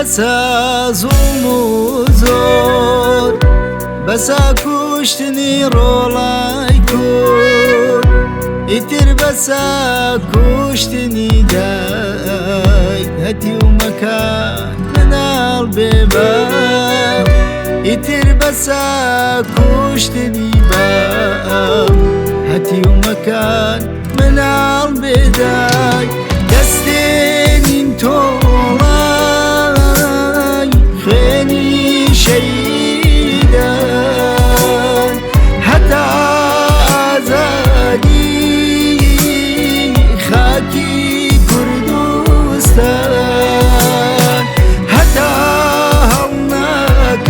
بسا زوم و زور بسا کشتنی رولای کور ایتر بسا کشتنی دای هتی و مکان منال بباب ایتر بسا کشتنی باب هتی و مکان منال بدای دستین تولای خیلی شیدان حتی آزادی خاکی کردستان حتی هوناکای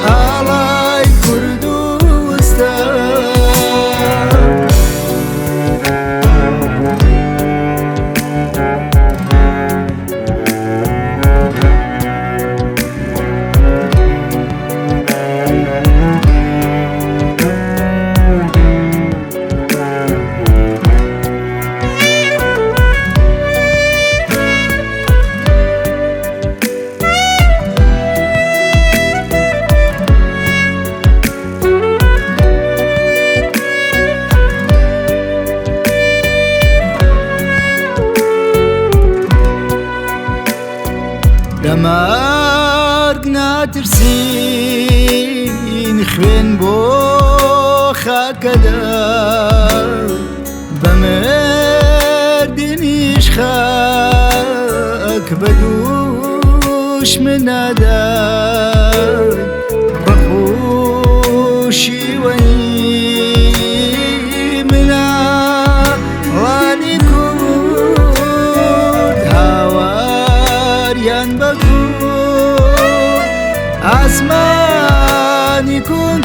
آلای کردستان دمارگ ناترسین خوین بو خاکدار بمردنیش خاک بدوش منادار بخوشی وی منا وانی کود هاواریان بگو آسمانی کن